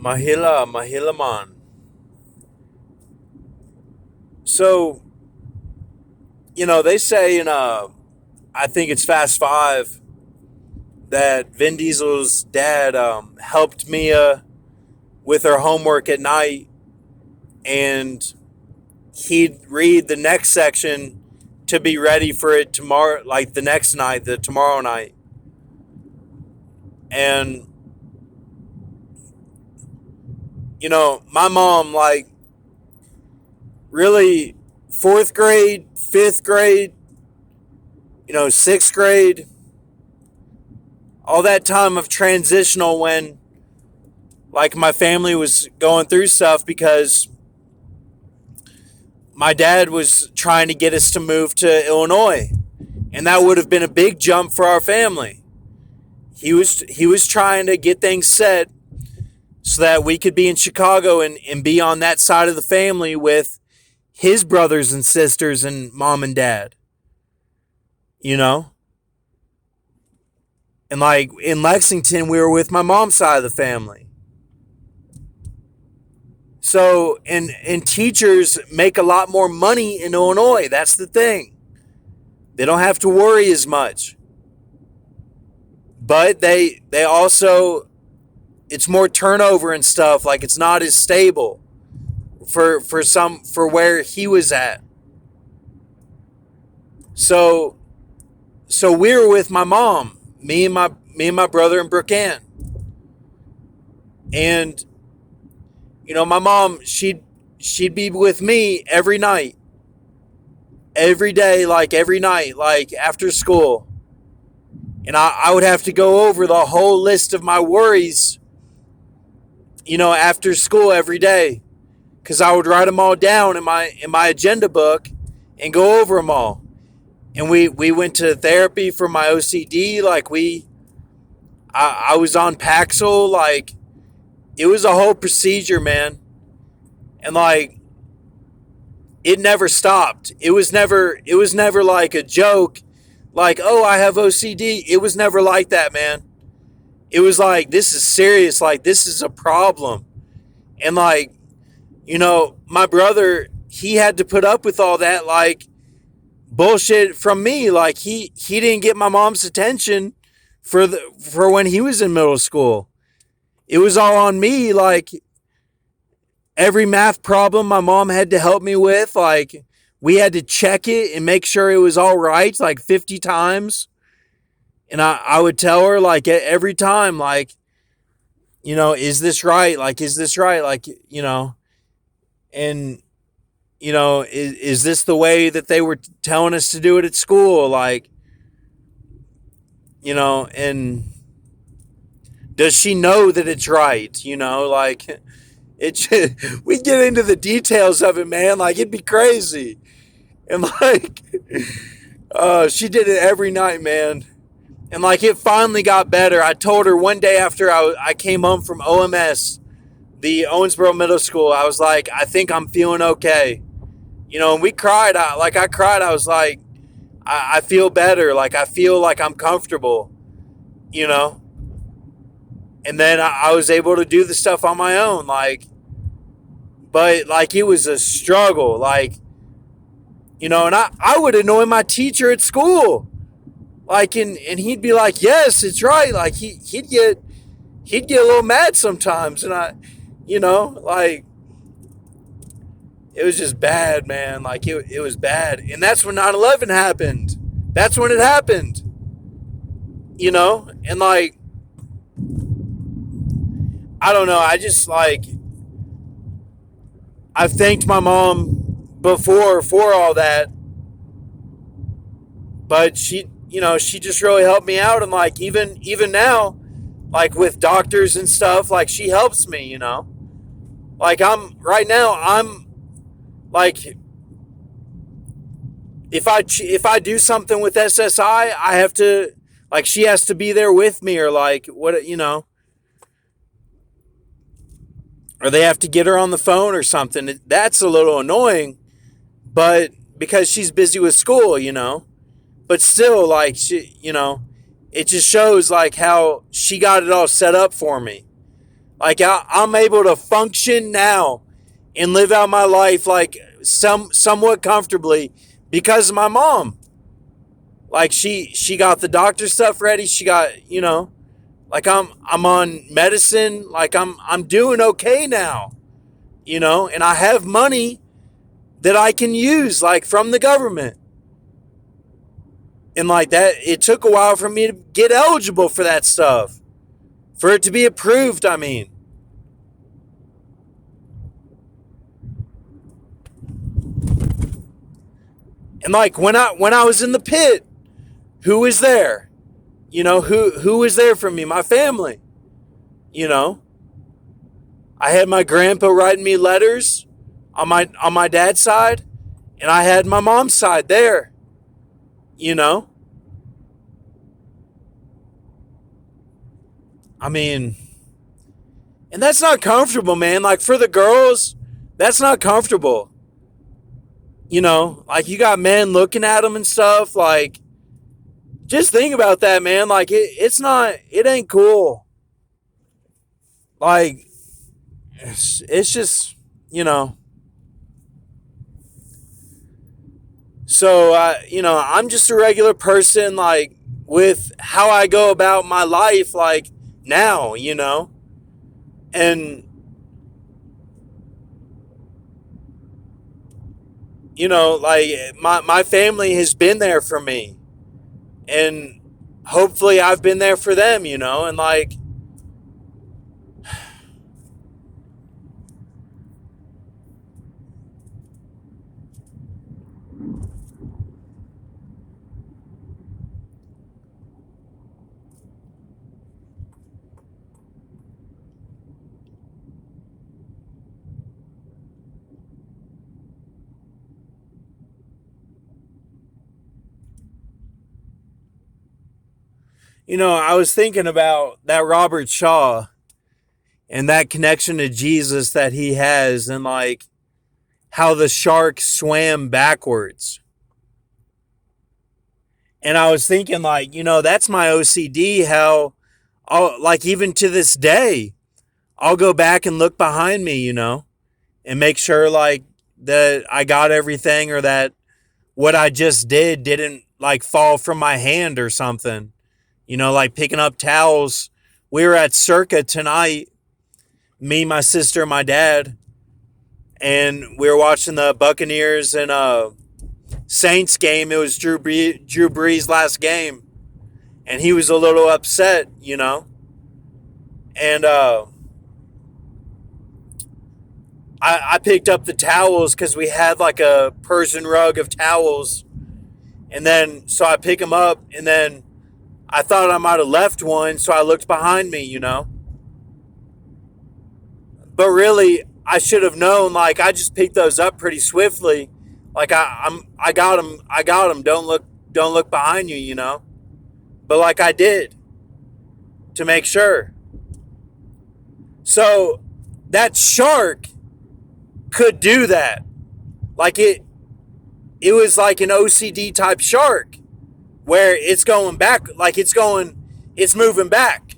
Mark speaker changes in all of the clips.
Speaker 1: Mahila man. So, they say in I think it's Fast Five that Vin Diesel's dad helped Mia with her homework at night, and he'd read the next section to be ready for it tomorrow, like the next night, the tomorrow night. And my mom, like, really, fourth grade, fifth grade, sixth grade, all that time of transitional when, like, my family was going through stuff because my dad was trying to get us to move to Illinois, and that would have been a big jump for our family. He was trying to get things set so that we could be in Chicago and be on that side of the family with his brothers and sisters and mom and dad. And like in Lexington, we were with my mom's side of the family. So, and teachers make a lot more money in Illinois. That's the thing. They don't have to worry as much. But they also, it's more turnover and stuff. Like, it's not as stable for where he was at. So we were with my mom, me and my brother and Brooke Ann. And my mom, she'd be with me every night. Every day, like every night, like after school. And I would have to go over the whole list of my worries, after school every day. Because I would write them all down in my agenda book and go over them all. And we went to therapy for my OCD. Like, I was on Paxil. Like, it was a whole procedure, man. And, like, it never stopped. It was never like a joke. Like, oh, I have OCD. It was never like that, man. It was like, this is serious. Like, this is a problem. And, like, my brother, he had to put up with all that, like, bullshit from me. Like, he didn't get my mom's attention for when he was in middle school. It was all on me. Like, every math problem my mom had to help me with, like, we had to check it and make sure it was all right, like 50 times. And I would tell her, like, every time, like, is this right? Like, is this right? Like, and, is this the way that they were telling us to do it at school? Like, and does she know that it's right? Like, we get into the details of it, man. Like, it'd be crazy. And, like, she did it every night, man. And, like, it finally got better. I told her one day after I came home from OMS, the Owensboro Middle School, I was like, I think I'm feeling okay. And we cried. I cried. I was like, I feel better. Like, I feel like I'm comfortable, And then I was able to do the stuff on my own. Like, but, like, it was a struggle. Like, and I would annoy my teacher at school. Like, and he'd be like, yes, it's right. Like, he'd get a little mad sometimes. And like, it was just bad, man. Like, it was bad. And that's when 9/11 happened. That's when it happened. And, like, I don't know. I just, like, I've thanked my mom before for all that. But she just really helped me out. And, like, even now, like, with doctors and stuff, like, she helps me, Like, I'm like, if I do something with SSI, I have to, like, she has to be there with me, or, like, what, or they have to get her on the phone or something. That's a little annoying, but because she's busy with school, but still, like, she, it just shows, like, how she got it all set up for me. Like I'm able to function now and live out my life like somewhat comfortably because of my mom. Like she got the doctor stuff ready. She got, like I'm on medicine. Like I'm doing okay now, and I have money that I can use like from the government. And like that, it took a while for me to get eligible for that stuff. For it to be approved, I mean. And like when I was in the pit, who was there? Who was there for me? My family. You know, I had my grandpa writing me letters on my dad's side, and I had my mom's side there. You know, I mean, and that's not comfortable, man. Like for the girls, that's not comfortable. Like you got men looking at them and stuff. Like, just think about that, man. Like it ain't cool. Like, it's just, you know. So, I'm just a regular person, like, with how I go about my life, like, now, And, like, my family has been there for me. And hopefully I've been there for them, And, like, I was thinking about that Robert Shaw and that connection to Jesus that he has, and like how the shark swam backwards. And I was thinking, like, that's my OCD. How, like, even to this day, I'll go back and look behind me, and make sure, like, that I got everything, or that what I just didn't, like, fall from my hand or something. Like picking up towels. We were at Circa tonight, me, my sister, my dad, and we were watching the Buccaneers and Saints game. It was Drew Brees' last game, and he was a little upset, And I picked up the towels because we had like a Persian rug of towels, and then so I pick them up, and then I thought I might have left one, so I looked behind me, But really, I should have known. Like, I just picked those up pretty swiftly. Like I got them. I got them. Don't look behind you, But like I did, to make sure. So that shark could do that. Like it was like an OCD type shark, where it's going back, like it's moving back,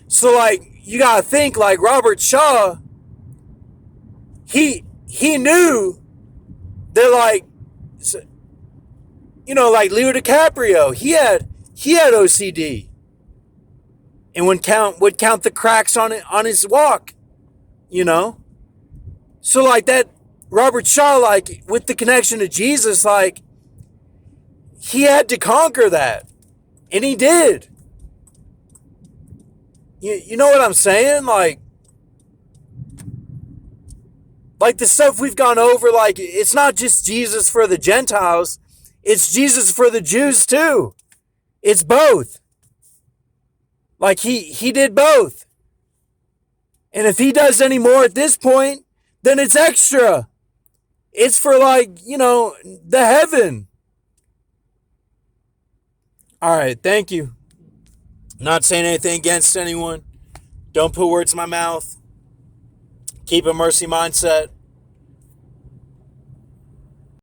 Speaker 1: So like you gotta think, like Robert Shaw, he knew that, like, like Leo DiCaprio, he had OCD, and would count the cracks on his walk, So like that Robert Shaw, like with the connection to Jesus, like he had to conquer that, and he did. You know what I'm saying? Like the stuff we've gone over, like it's not just Jesus for the Gentiles, it's Jesus for the Jews too. It's both. Like he did both. And if he does any more at this point, then it's extra. It's for, like, the heaven. All right, thank you. Not saying anything against anyone. Don't put words in my mouth. Keep a mercy mindset.